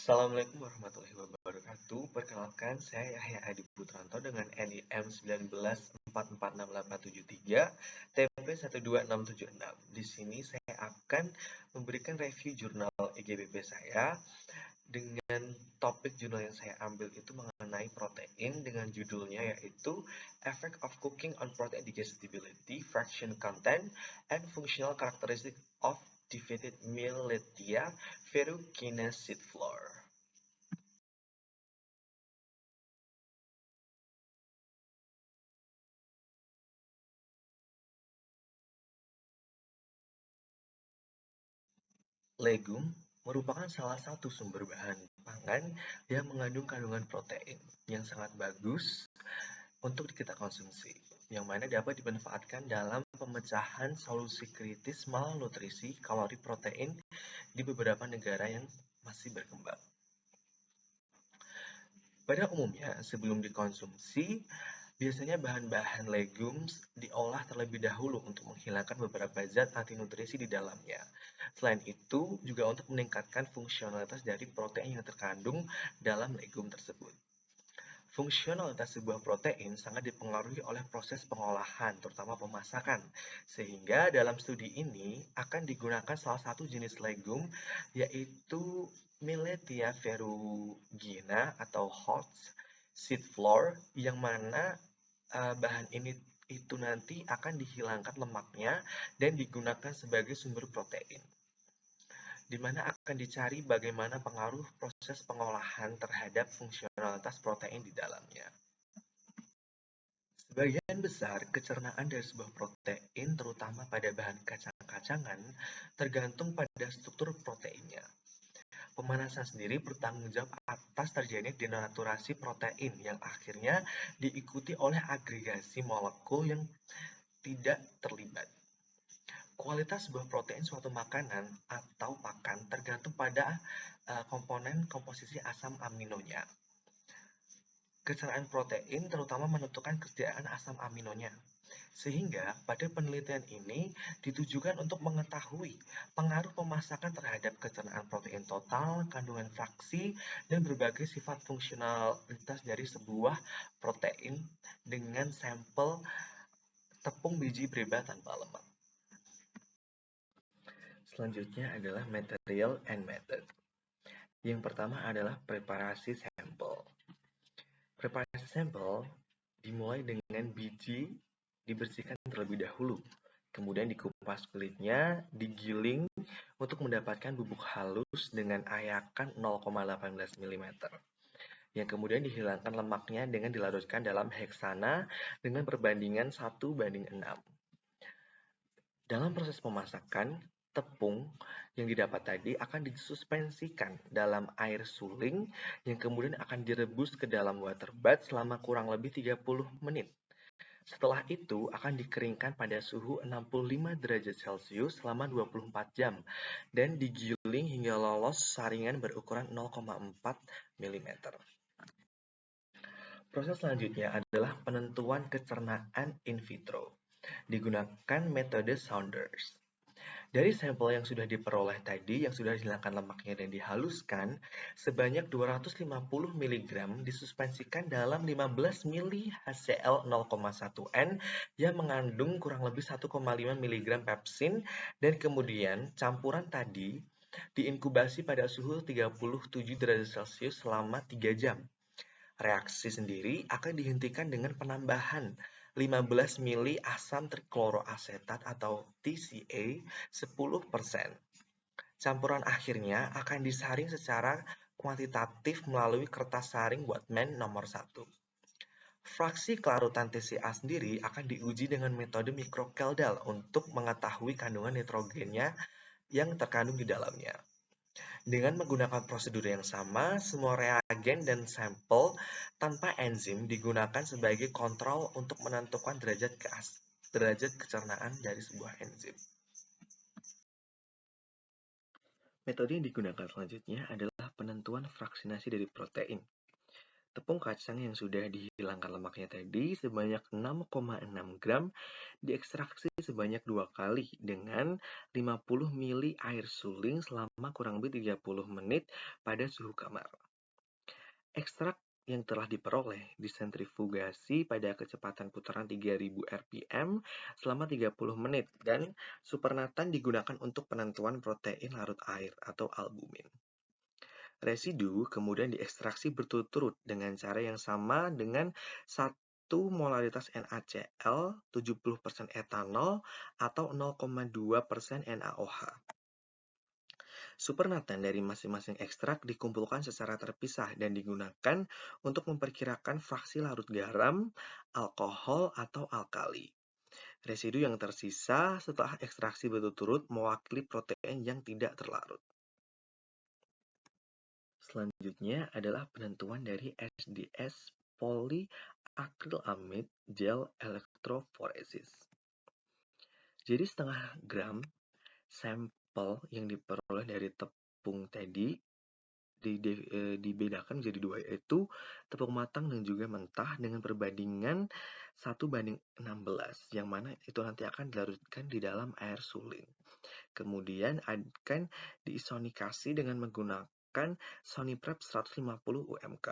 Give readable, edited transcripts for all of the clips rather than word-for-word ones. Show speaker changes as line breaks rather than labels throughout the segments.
Assalamualaikum warahmatullahi wabarakatuh. Perkenalkan, saya Yahya Adi Putranto dengan NIM 19446873 TP 12676. Di sini saya akan memberikan review jurnal EGBP saya dengan topik jurnal yang saya ambil itu mengenai protein dengan judulnya yaitu Effect of Cooking on Protein Digestibility, Fraction Content, and Functional Characteristics of Defeated Militia Ferruginous Seed Flour. Legum merupakan salah satu sumber bahan pangan yang mengandung kandungan protein yang sangat bagus untuk kita konsumsi, yang mana dapat dimanfaatkan dalam pemecahan solusi kritis malnutrisi kalori protein di beberapa negara yang masih berkembang. Pada umumnya, sebelum dikonsumsi, biasanya bahan-bahan legumes diolah terlebih dahulu untuk menghilangkan beberapa zat antinutrisi di dalamnya. Selain itu, juga untuk meningkatkan fungsionalitas dari protein yang terkandung dalam legum tersebut. Fungsionalitas sebuah protein sangat dipengaruhi oleh proses pengolahan, terutama pemasakan. Sehingga dalam studi ini akan digunakan salah satu jenis legum, yaitu Miletia ferrugina atau hot seed flour, yang mana bahan ini itu nanti akan dihilangkan lemaknya dan digunakan sebagai sumber protein, di mana akan dicari bagaimana pengaruh proses pengolahan terhadap fungsionalitas protein di dalamnya. Sebagian besar kecernaan dari sebuah protein, terutama pada bahan kacang-kacangan, tergantung pada struktur proteinnya. Pemanasan sendiri bertanggung jawab atas terjadinya denaturasi protein yang akhirnya diikuti oleh agregasi molekul yang tidak terlibat. Kualitas sebuah protein suatu makanan atau pakan tergantung pada komponen komposisi asam aminonya. Kecernaan protein terutama menentukan kesediaan asam aminonya. Sehingga pada penelitian ini ditujukan untuk mengetahui pengaruh pemasakan terhadap kecernaan protein total, kandungan fraksi, dan berbagai sifat fungsionalitas dari sebuah protein dengan sampel tepung biji breba tanpa lemak. Selanjutnya adalah material and method. Yang pertama adalah preparasi sampel. Preparasi sampel dimulai dengan biji dibersihkan terlebih dahulu, kemudian dikupas kulitnya, digiling untuk mendapatkan bubuk halus dengan ayakan 0,18 mm, yang kemudian dihilangkan lemaknya dengan dilarutkan dalam heksana dengan perbandingan 1:6. Dalam proses pemasakan, tepung yang didapat tadi akan disuspensikan dalam air suling yang kemudian akan direbus ke dalam water bath selama kurang lebih 30 menit. Setelah itu akan dikeringkan pada suhu 65 derajat Celcius selama 24 jam dan digiling hingga lolos saringan berukuran 0,4 mm. Proses selanjutnya adalah penentuan kecernaan in vitro. Digunakan metode Saunders. Dari sampel yang sudah diperoleh tadi, yang sudah dihilangkan lemaknya dan dihaluskan, sebanyak 250 mg disuspensikan dalam 15 ml HCl 0,1N yang mengandung kurang lebih 1,5 mg pepsin, dan kemudian campuran tadi diinkubasi pada suhu 37 derajat Celcius selama 3 jam. Reaksi sendiri akan dihentikan dengan penambahan 15 mili asam trikloroasetat atau TCA 10%. Campuran akhirnya akan disaring secara kuantitatif melalui kertas saring Whatman nomor 1. Fraksi kelarutan TCA sendiri akan diuji dengan metode mikrokeldal untuk mengetahui kandungan nitrogennya yang terkandung di dalamnya. Dengan menggunakan prosedur yang sama, semua reagen dan sampel tanpa enzim digunakan sebagai kontrol untuk menentukan derajat kecernaan dari sebuah enzim. Metode yang digunakan selanjutnya adalah penentuan fraksinasi dari protein. Tepung kacang yang sudah dihilangkan lemaknya tadi sebanyak 6,6 gram diekstraksi sebanyak 2 kali dengan 50 ml air suling selama kurang lebih 30 menit pada suhu kamar. Ekstrak yang telah diperoleh disentrifugasi pada kecepatan putaran 3000 rpm selama 30 menit dan supernatan digunakan untuk penentuan protein larut air atau albumin. Residu kemudian diekstraksi berturut-turut dengan cara yang sama dengan 1 molaritas NaCl, 70% etanol, atau 0,2% NaOH. Supernatan dari masing-masing ekstrak dikumpulkan secara terpisah dan digunakan untuk memperkirakan fraksi larut garam, alkohol, atau alkali. Residu yang tersisa setelah ekstraksi berturut-turut mewakili protein yang tidak terlarut. Selanjutnya adalah penentuan dari SDS polyacrylamide gel electrophoresis. Jadi setengah gram sampel yang diperoleh dari tepung tadi dibedakan menjadi dua, yaitu tepung matang dan juga mentah dengan perbandingan 1:16, yang mana itu nanti akan dilarutkan di dalam air suling. Kemudian akan diisonikasi dengan menggunakan Soniprep 150 UMK.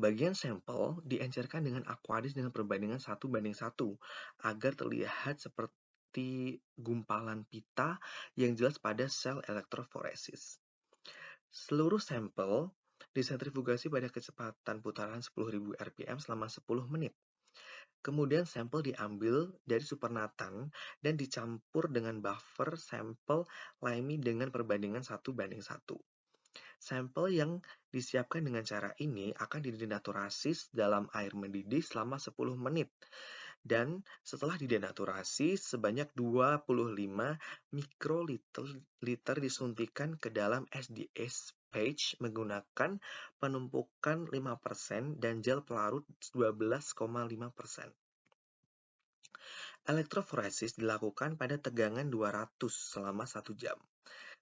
Bagian sampel diencerkan dengan aquadis dengan perbandingan 1:1 agar terlihat seperti gumpalan pita yang jelas pada sel elektroforesis. Seluruh sampel disentrifugasi pada kecepatan putaran 10.000 rpm selama 10 menit. Kemudian sampel diambil dari supernatan dan dicampur dengan buffer sampel lime dengan perbandingan 1:1. Sampel yang disiapkan dengan cara ini akan didenaturasi dalam air mendidih selama 10 menit. Dan setelah didenaturasi, sebanyak 25 mikroliter disuntikan ke dalam SDS page menggunakan penumpukan 5% dan gel pelarut 12,5%. Elektroforesis dilakukan pada tegangan 200 selama 1 jam.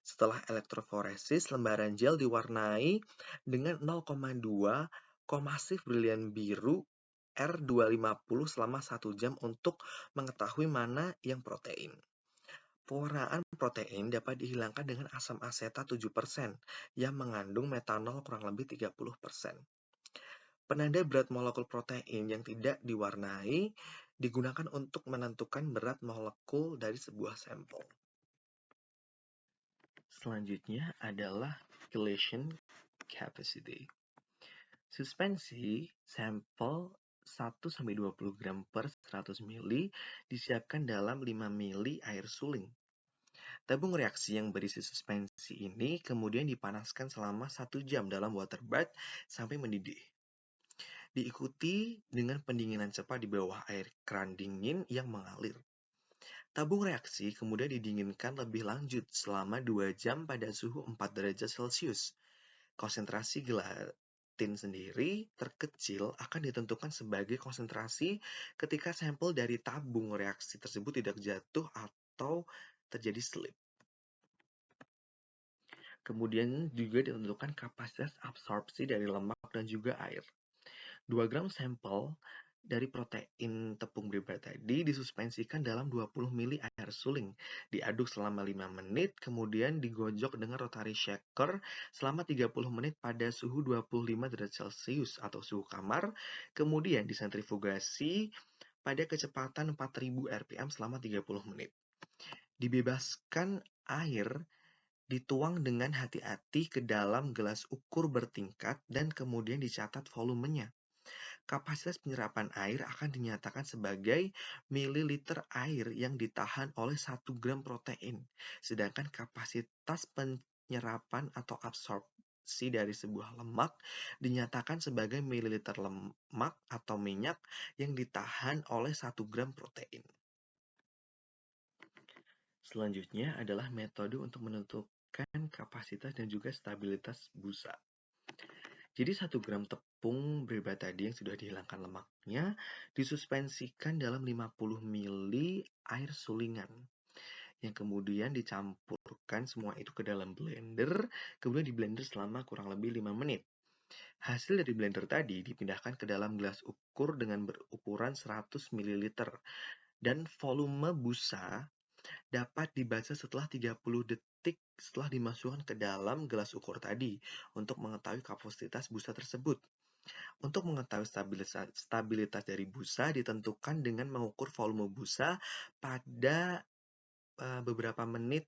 Setelah elektroforesis, lembaran gel diwarnai dengan 0,2 komasif brilian biru R250 selama 1 jam untuk mengetahui mana yang protein. Pewarnaan protein dapat dihilangkan dengan asam asetat 7% yang mengandung metanol kurang lebih 30%. Penanda berat molekul protein yang tidak diwarnai digunakan untuk menentukan berat molekul dari sebuah sampel. Selanjutnya adalah chelation capacity. Suspensi sampel 1-20 gram per 100 ml disiapkan dalam 5 ml air suling. Tabung reaksi yang berisi suspensi ini kemudian dipanaskan selama 1 jam dalam water bath sampai mendidih. Diikuti dengan pendinginan cepat di bawah air keran dingin yang mengalir. Tabung reaksi kemudian didinginkan lebih lanjut selama 2 jam pada suhu 4 derajat Celcius. Konsentrasi gelatin sendiri terkecil akan ditentukan sebagai konsentrasi ketika sampel dari tabung reaksi tersebut tidak jatuh atau terjadi slip. Kemudian juga ditentukan kapasitas absorpsi dari lemak dan juga air. 2 gram sampel dari protein tepung beribat tadi disuspensikan dalam 20 ml air suling, diaduk selama 5 menit, kemudian digojok dengan rotary shaker selama 30 menit pada suhu 25 derajat Celcius atau suhu kamar, kemudian disentrifugasi pada kecepatan 4000 rpm selama 30 menit. Dibebaskan air dituang dengan hati-hati ke dalam gelas ukur bertingkat dan kemudian dicatat volumenya. Kapasitas penyerapan air akan dinyatakan sebagai mililiter air yang ditahan oleh 1 gram protein, sedangkan kapasitas penyerapan atau absorpsi dari sebuah lemak dinyatakan sebagai mililiter lemak atau minyak yang ditahan oleh 1 gram protein. Selanjutnya adalah metode untuk menentukan kapasitas dan juga stabilitas busa. Jadi 1 gram tepung beribat tadi yang sudah dihilangkan lemaknya disuspensikan dalam 50 ml air sulingan yang kemudian dicampurkan semua itu ke dalam blender, kemudian di blender selama kurang lebih 5 menit. Hasil dari blender tadi dipindahkan ke dalam gelas ukur dengan berukuran 100 ml dan volume busa dapat dibaca setelah 30 detik setelah dimasukkan ke dalam gelas ukur tadi untuk mengetahui kapasitas busa tersebut. Untuk mengetahui stabilitas dari busa ditentukan dengan mengukur volume busa pada beberapa menit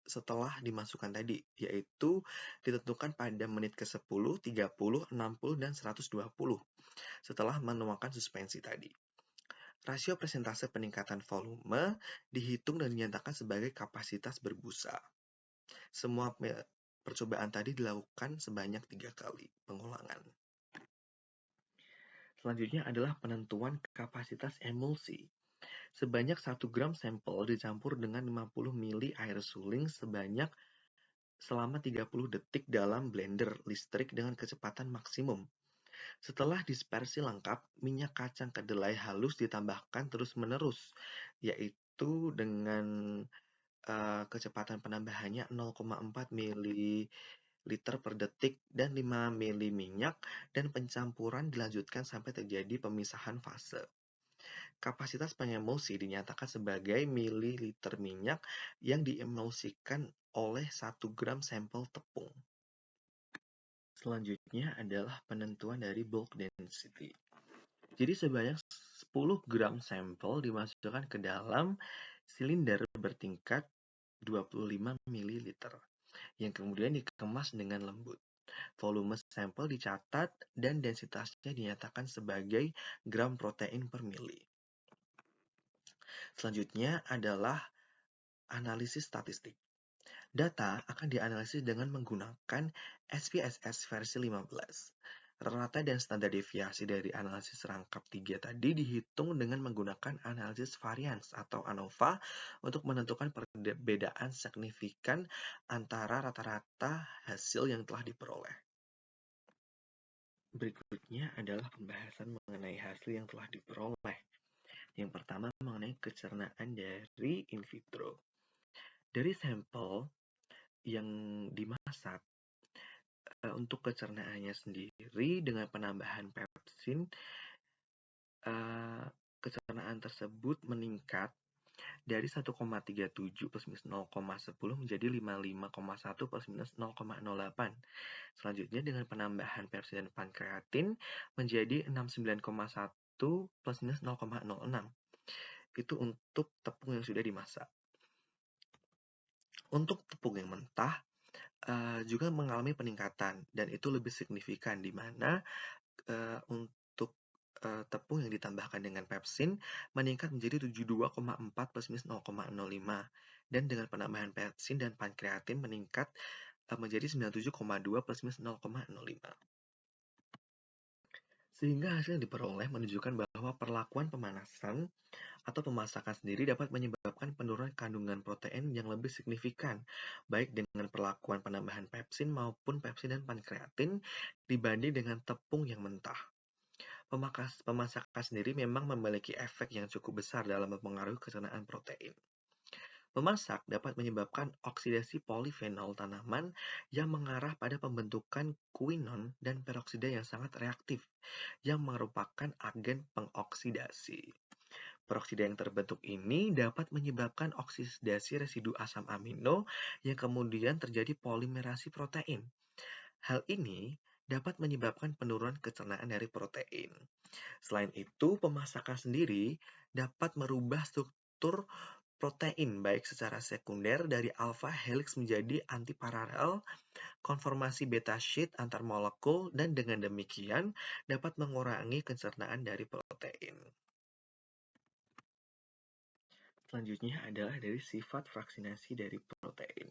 setelah dimasukkan tadi, yaitu ditentukan pada menit ke-10, 30, 60, dan 120 setelah menuangkan suspensi tadi. Rasio persentase peningkatan volume dihitung dan dinyatakan sebagai kapasitas berbusa. Semua percobaan tadi dilakukan sebanyak 3 kali pengulangan. Selanjutnya adalah penentuan kapasitas emulsi. Sebanyak 1 gram sampel dicampur dengan 50 ml air suling selama 30 detik dalam blender listrik dengan kecepatan maksimum. Setelah dispersi lengkap, minyak kacang kedelai halus ditambahkan terus-menerus, yaitu dengan kecepatan penambahannya 0,4 ml per detik dan 5 ml minyak, dan pencampuran dilanjutkan sampai terjadi pemisahan fase. Kapasitas pengemulsi dinyatakan sebagai mililiter minyak yang diemulsikan oleh 1 gram sampel tepung. Selanjutnya adalah penentuan dari bulk density. Jadi sebanyak 10 gram sampel dimasukkan ke dalam silinder bertingkat 25 ml yang kemudian dikemas dengan lembut. Volume sampel dicatat dan densitasnya dinyatakan sebagai gram protein per mili. Selanjutnya adalah analisis statistik. Data akan dianalisis dengan menggunakan SPSS versi 15. Rata dan standar deviasi dari analisis rangkap 3 tadi dihitung dengan menggunakan analisis varians atau ANOVA untuk menentukan perbedaan signifikan antara rata-rata hasil yang telah diperoleh. Berikutnya adalah pembahasan mengenai hasil yang telah diperoleh. Yang pertama mengenai kecernaan dari in vitro. Dari sampel yang dimasak, untuk kecernaannya sendiri dengan penambahan pepsin, kecernaan tersebut meningkat dari 1,37 plus minus 0,10 menjadi 55,1 plus minus 0,08. Selanjutnya dengan penambahan pepsin dan pankreatin menjadi 69,1 plus minus 0,06. Itu untuk tepung yang sudah dimasak. Untuk tepung yang mentah juga mengalami peningkatan dan itu lebih signifikan di mana untuk tepung yang ditambahkan dengan pepsin meningkat menjadi 72,4 plus minus 0,05 dan dengan penambahan pepsin dan pankreatin meningkat menjadi 97,2 plus minus 0,05. Sehingga hasil yang diperoleh menunjukkan bahwa perlakuan pemanasan atau pemasakan sendiri dapat menyebabkan penurunan kandungan protein yang lebih signifikan, baik dengan perlakuan penambahan pepsin maupun pepsin dan pankreatin dibanding dengan tepung yang mentah. Pemasakan sendiri memang memiliki efek yang cukup besar dalam mempengaruhi kecernaan protein. Memasak dapat menyebabkan oksidasi polifenol tanaman yang mengarah pada pembentukan kuinon dan peroksida yang sangat reaktif, yang merupakan agen pengoksidasi. Peroksida yang terbentuk ini dapat menyebabkan oksidasi residu asam amino yang kemudian terjadi polimerasi protein. Hal ini dapat menyebabkan penurunan kecernaan dari protein. Selain itu, pemasakan sendiri dapat merubah struktur protein baik secara sekunder dari alpha helix menjadi antiparalel, konformasi beta sheet antar molekul, dan dengan demikian dapat mengurangi kecernaan dari protein. Selanjutnya adalah dari sifat fraksinasi dari protein.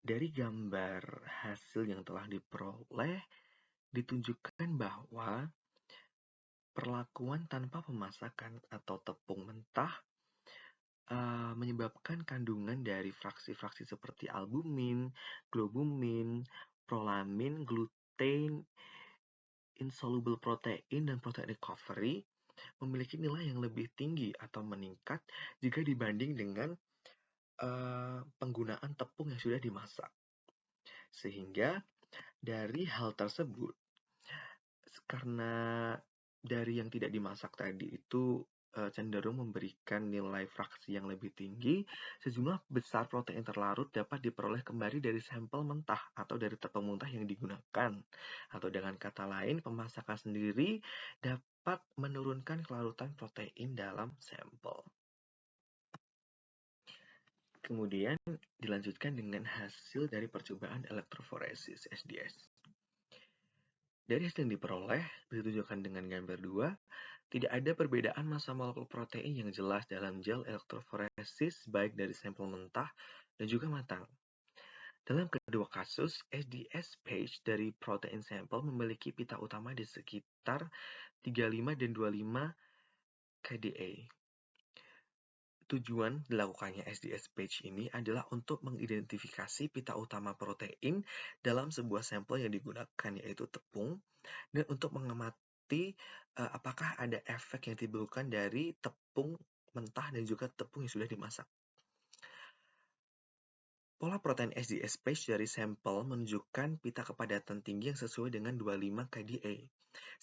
Dari gambar hasil yang telah diperoleh, ditunjukkan bahwa perlakuan tanpa pemasakan atau tepung mentah menyebabkan kandungan dari fraksi-fraksi seperti albumin, globumin, prolamin, gluten, insoluble protein, dan protein recovery memiliki nilai yang lebih tinggi atau meningkat jika dibanding dengan penggunaan tepung yang sudah dimasak. Sehingga Dari hal tersebut, karena dari yang tidak dimasak tadi itu cenderung memberikan nilai fraksi yang lebih tinggi, sejumlah besar protein terlarut dapat diperoleh kembali dari sampel mentah atau dari tepung mentah yang digunakan. Atau dengan kata lain, pemasakan sendiri dapat menurunkan kelarutan protein dalam sampel. Kemudian dilanjutkan dengan hasil dari percobaan elektroforesis SDS. Dari hasil yang diperoleh, ditunjukkan dengan gambar 2, tidak ada perbedaan massa molekul protein yang jelas dalam gel elektroforesis baik dari sampel mentah dan juga matang. Dalam kedua kasus, SDS page dari protein sampel memiliki pita utama di sekitar 35 dan 25 kDa. Tujuan dilakukannya SDS page ini adalah untuk mengidentifikasi pita utama protein dalam sebuah sampel yang digunakan, yaitu tepung, dan untuk mengamati apakah ada efek yang ditimbulkan dari tepung mentah dan juga tepung yang sudah dimasak. Pola protein SDS page dari sampel menunjukkan pita kepadatan tinggi yang sesuai dengan 25 kDa.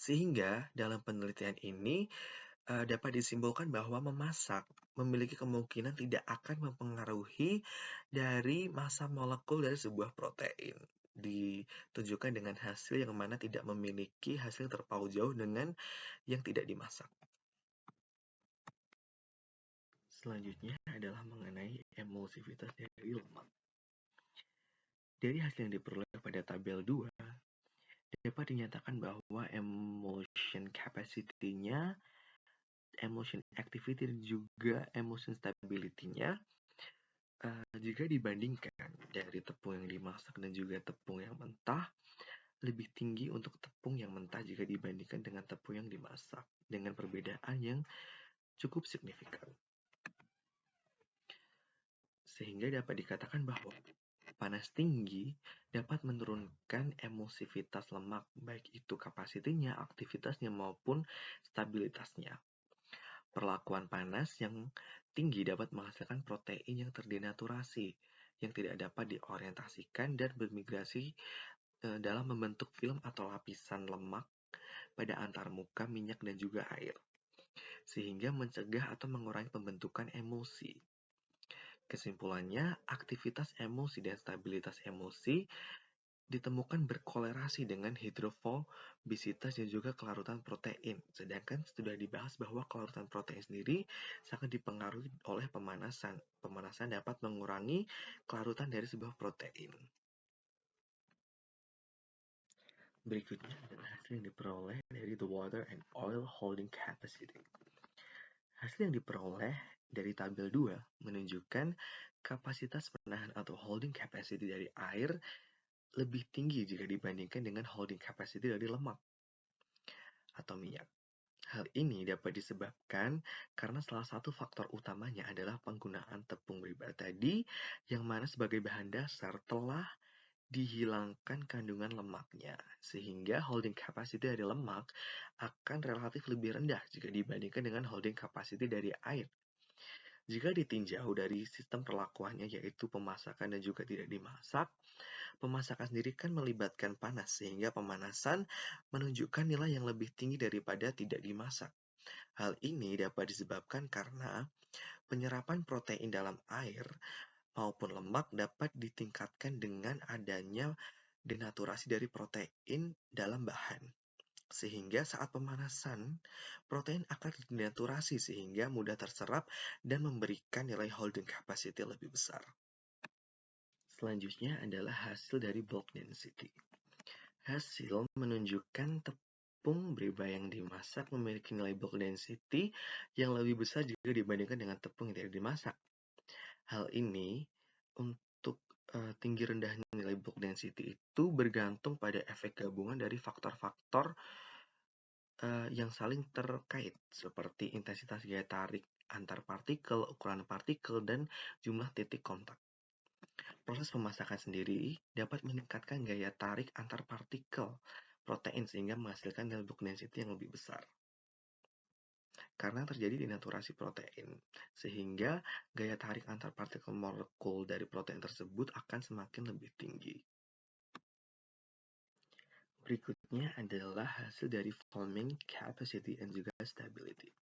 Sehingga dalam penelitian ini dapat disimpulkan bahwa memasak memiliki kemungkinan tidak akan mempengaruhi dari massa molekul dari sebuah protein. Ditunjukkan dengan hasil yang mana tidak memiliki hasil terpaut jauh dengan yang tidak dimasak. Selanjutnya adalah mengenai emulsivitas dari lemak. Dari hasil yang diperoleh pada tabel 2, dapat dinyatakan bahwa emulsion capacity-nya, emulsion activity dan juga emulsion stability-nya jika dibandingkan dari tepung yang dimasak dan juga tepung yang mentah, lebih tinggi untuk tepung yang mentah jika dibandingkan dengan tepung yang dimasak, dengan perbedaan yang cukup signifikan. Sehingga dapat dikatakan bahwa panas tinggi dapat menurunkan emulsivitas lemak, baik itu kapasitinya, aktivitasnya, maupun stabilitasnya. Perlakuan panas yang tinggi dapat menghasilkan protein yang terdenaturasi, yang tidak dapat diorientasikan dan bermigrasi dalam membentuk film atau lapisan lemak pada antarmuka minyak dan juga air, sehingga mencegah atau mengurangi pembentukan emulsi. Kesimpulannya, aktivitas emulsi dan stabilitas emulsi ditemukan berkolerasi dengan hidrofobisitas dan juga kelarutan protein. Sedangkan sudah dibahas bahwa kelarutan protein sendiri sangat dipengaruhi oleh pemanasan. Pemanasan dapat mengurangi kelarutan dari sebuah protein. Berikutnya adalah hasil yang diperoleh dari the water and oil holding capacity. Hasil yang diperoleh dari tabel 2 menunjukkan kapasitas penahan atau holding capacity dari air lebih tinggi jika dibandingkan dengan holding capacity dari lemak atau minyak. Hal ini dapat disebabkan karena salah satu faktor utamanya adalah penggunaan tepung beba tadi, yang mana sebagai bahan dasar telah dihilangkan kandungan lemaknya, sehingga holding capacity dari lemak akan relatif lebih rendah jika dibandingkan dengan holding capacity dari air. Jika ditinjau dari sistem perlakuannya, yaitu pemasakan dan juga tidak dimasak, pemasakan sendiri kan melibatkan panas, sehingga pemanasan menunjukkan nilai yang lebih tinggi daripada tidak dimasak. Hal ini dapat disebabkan karena penyerapan protein dalam air maupun lemak dapat ditingkatkan dengan adanya denaturasi dari protein dalam bahan. Sehingga saat pemanasan, protein akan denaturasi sehingga mudah terserap dan memberikan nilai holding capacity lebih besar. Selanjutnya adalah hasil dari bulk density. Hasil menunjukkan tepung beba yang dimasak memiliki nilai bulk density yang lebih besar jika dibandingkan dengan tepung yang tidak dimasak. Hal ini untuk tinggi rendahnya nilai bulk density itu bergantung pada efek gabungan dari faktor-faktor yang saling terkait, seperti intensitas gaya tarik antar partikel, ukuran partikel, dan jumlah titik kontak. Proses pemasakan sendiri dapat meningkatkan gaya tarik antar partikel protein sehingga menghasilkan nilai bulk density yang lebih besar. Karena terjadi denaturasi protein, sehingga gaya tarik antar partikel molekul dari protein tersebut akan semakin lebih tinggi. Berikutnya adalah hasil dari foaming capacity dan juga stability.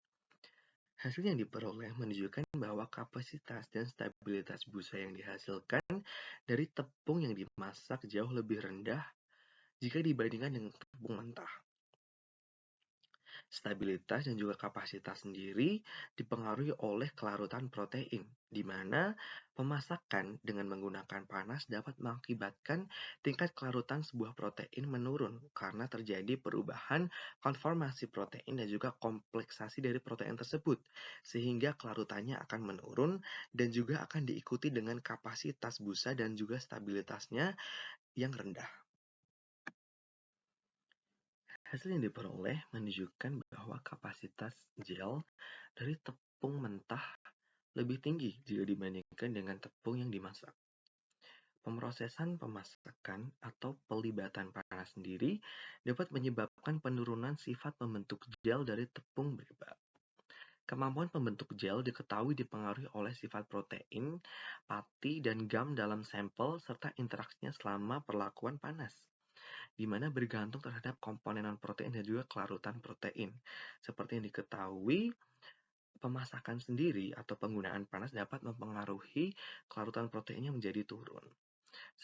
Hasil yang diperoleh menunjukkan bahwa kapasitas dan stabilitas busa yang dihasilkan dari tepung yang dimasak jauh lebih rendah jika dibandingkan dengan tepung mentah. Stabilitas dan juga kapasitas sendiri dipengaruhi oleh kelarutan protein, di mana pemasakan dengan menggunakan panas dapat mengakibatkan tingkat kelarutan sebuah protein menurun karena terjadi perubahan konformasi protein dan juga kompleksasi dari protein tersebut, sehingga kelarutannya akan menurun dan juga akan diikuti dengan kapasitas busa dan juga stabilitasnya yang rendah. Hasil yang diperoleh menunjukkan bahwa kapasitas gel dari tepung mentah lebih tinggi jika dibandingkan dengan tepung yang dimasak. Pemrosesan pemasakan atau pelibatan panas sendiri dapat menyebabkan penurunan sifat pembentuk gel dari tepung bebas. Kemampuan pembentuk gel diketahui dipengaruhi oleh sifat protein, pati, dan gam dalam sampel serta interaksinya selama perlakuan panas, di mana bergantung terhadap komponen non-protein dan juga kelarutan protein. Seperti yang diketahui, pemasakan sendiri atau penggunaan panas dapat mempengaruhi kelarutan proteinnya menjadi turun.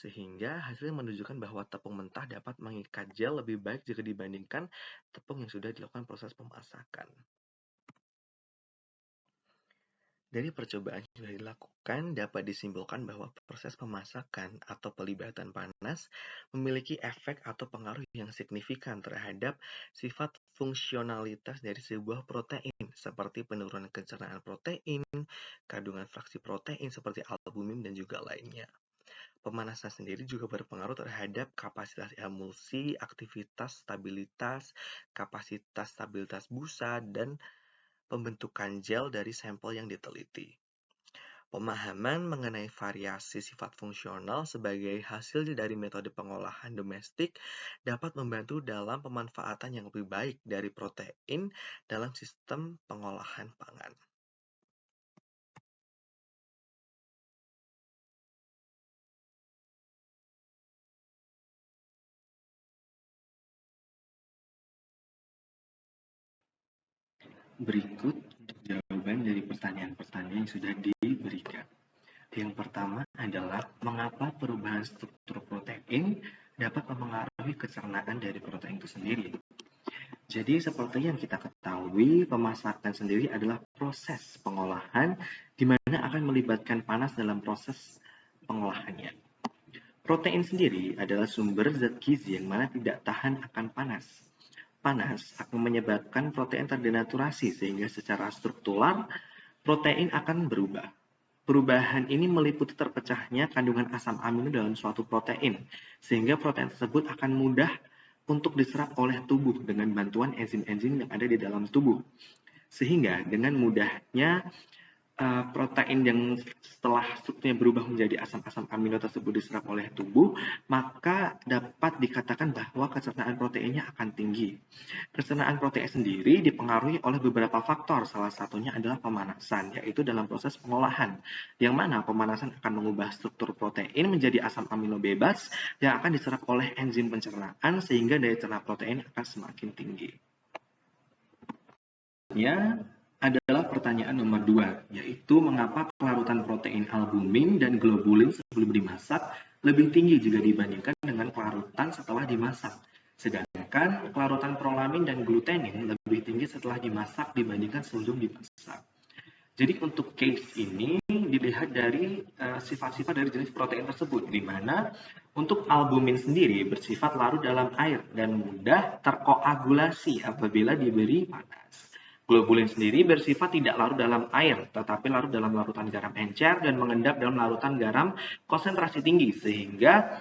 Sehingga hasilnya menunjukkan bahwa tepung mentah dapat mengikat gel lebih baik jika dibandingkan tepung yang sudah dilakukan proses pemasakan. Dari percobaan yang sudah dilakukan, dapat disimpulkan bahwa proses pemasakan atau pelibatan panas memiliki efek atau pengaruh yang signifikan terhadap sifat fungsionalitas dari sebuah protein, seperti penurunan pencernaan protein, kandungan fraksi protein seperti albumin, dan juga lainnya. Pemanasan sendiri juga berpengaruh terhadap kapasitas emulsi, aktivitas stabilitas, kapasitas stabilitas busa, dan pembentukan gel dari sampel yang diteliti. Pemahaman mengenai variasi sifat fungsional sebagai hasil dari metode pengolahan domestik dapat membantu dalam pemanfaatan yang lebih baik dari protein dalam sistem pengolahan pangan. Berikut jawaban dari pertanyaan-pertanyaan yang sudah diberikan. Yang pertama adalah mengapa perubahan struktur protein dapat mempengaruhi kecernaan dari protein itu sendiri. Jadi seperti yang kita ketahui, pemasakan sendiri adalah proses pengolahan di mana akan melibatkan panas dalam proses pengolahannya. Protein sendiri adalah sumber zat gizi yang mana tidak tahan akan panas. Panas akan menyebabkan protein terdenaturasi sehingga secara struktural protein akan berubah. Perubahan ini meliputi terpecahnya kandungan asam amino dalam suatu protein, sehingga protein tersebut akan mudah untuk diserap oleh tubuh dengan bantuan enzim-enzim yang ada di dalam tubuh. Sehingga dengan mudahnya protein yang setelah strukturnya berubah menjadi asam-asam amino tersebut diserap oleh tubuh, maka dapat dikatakan bahwa kecernaan proteinnya akan tinggi. Kecernaan protein sendiri dipengaruhi oleh beberapa faktor, salah satunya adalah pemanasan, yaitu dalam proses pengolahan, yang mana pemanasan akan mengubah struktur protein menjadi asam amino bebas yang akan diserap oleh enzim pencernaan sehingga daya cerna protein akan semakin tinggi. Ya, adalah pertanyaan nomor 2, yaitu mengapa kelarutan protein albumin dan globulin sebelum dimasak lebih tinggi jika dibandingkan dengan kelarutan setelah dimasak. Sedangkan kelarutan prolamin dan glutenin lebih tinggi setelah dimasak dibandingkan sebelum dimasak. Jadi untuk case ini dilihat dari sifat-sifat dari jenis protein tersebut, di mana untuk albumin sendiri bersifat larut dalam air dan mudah terkoagulasi apabila diberi panas. Globulin sendiri bersifat tidak larut dalam air, tetapi larut dalam larutan garam encer dan mengendap dalam larutan garam konsentrasi tinggi, sehingga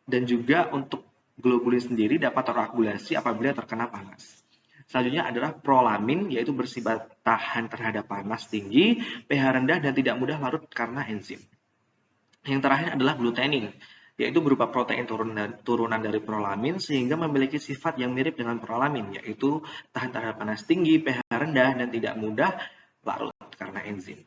dan juga untuk globulin sendiri dapat terkoagulasi apabila terkena panas. Selanjutnya adalah prolamin, yaitu bersifat tahan terhadap panas tinggi, pH rendah, dan tidak mudah larut karena enzim. Yang terakhir adalah glutenin, yaitu berupa protein turunan dari prolamin sehingga memiliki sifat yang mirip dengan prolamin, yaitu tahan terhadap panas tinggi, pH rendah, dan tidak mudah larut karena enzim.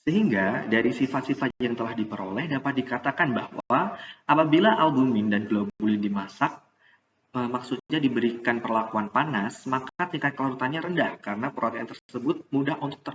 Sehingga dari sifat-sifat yang telah diperoleh dapat dikatakan bahwa apabila albumin dan globulin dimasak, maksudnya diberikan perlakuan panas, maka tingkat kelarutannya rendah karena protein tersebut mudah untuk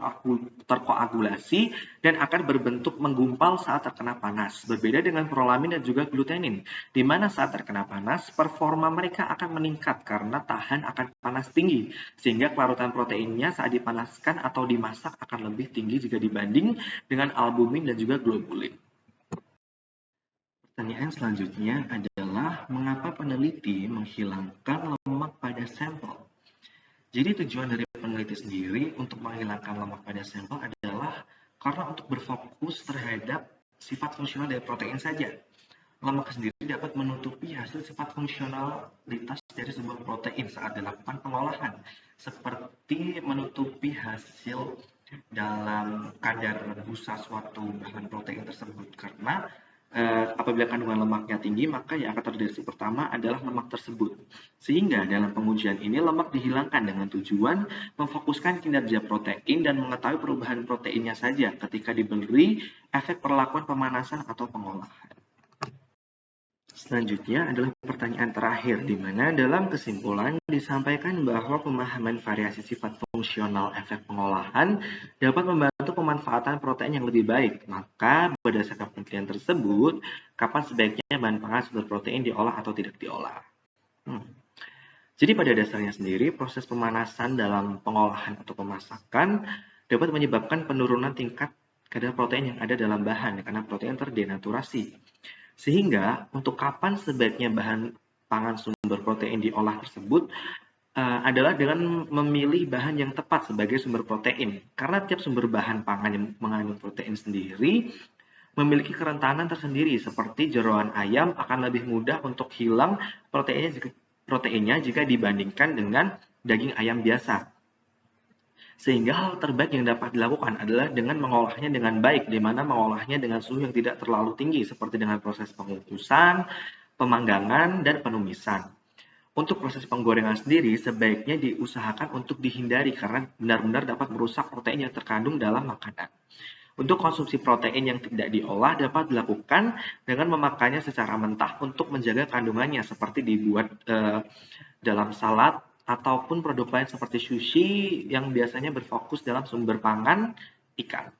terkoagulasi dan akan berbentuk menggumpal saat terkena panas. Berbeda dengan prolamin dan juga glutenin, di mana saat terkena panas, performa mereka akan meningkat karena tahan akan panas tinggi, sehingga kelarutan proteinnya saat dipanaskan atau dimasak akan lebih tinggi jika dibanding dengan albumin dan juga globulin. Pertanyaan selanjutnya adalah mengapa peneliti menghilangkan lemak pada sampel? Jadi tujuan dari peneliti sendiri untuk menghilangkan lemak pada sampel adalah karena untuk berfokus terhadap sifat fungsional dari protein saja. Lemak sendiri dapat menutupi hasil sifat fungsionalitas dari sebuah protein saat dilakukan pengolahan, seperti menutupi hasil dalam kadar busa suatu bahan protein tersebut. Karena apabila kandungan lemaknya tinggi, maka yang akan terdeteksi pertama adalah lemak tersebut. Sehingga dalam pengujian ini lemak dihilangkan dengan tujuan memfokuskan kinerja protein dan mengetahui perubahan proteinnya saja ketika diberi efek perlakuan pemanasan atau pengolahan. Selanjutnya adalah pertanyaan terakhir, di mana dalam kesimpulan disampaikan bahwa pemahaman variasi sifat fungsional efek pengolahan dapat membantu pemanfaatan protein yang lebih baik. Maka berdasarkan penelitian tersebut, kapan sebaiknya bahan pangan sumber protein diolah atau tidak diolah? Jadi pada dasarnya sendiri, proses pemanasan dalam pengolahan atau pemasakan dapat menyebabkan penurunan tingkat kadar protein yang ada dalam bahan karena protein terdenaturasi. Sehingga untuk kapan sebaiknya bahan pangan sumber protein diolah tersebut adalah dengan memilih bahan yang tepat sebagai sumber protein. Karena tiap sumber bahan pangan yang mengandung protein sendiri memiliki kerentanan tersendiri, seperti jeroan ayam akan lebih mudah untuk hilang proteinnya jika dibandingkan dengan daging ayam biasa. Sehingga hal terbaik yang dapat dilakukan adalah dengan mengolahnya dengan baik, di mana mengolahnya dengan suhu yang tidak terlalu tinggi, seperti dengan proses pengukusan, pemanggangan, dan penumisan. Untuk proses penggorengan sendiri, sebaiknya diusahakan untuk dihindari karena benar-benar dapat merusak protein yang terkandung dalam makanan. Untuk konsumsi protein yang tidak diolah dapat dilakukan dengan memakannya secara mentah untuk menjaga kandungannya, seperti dibuat dalam salad ataupun produk lain seperti sushi yang biasanya berfokus dalam sumber pangan ikan.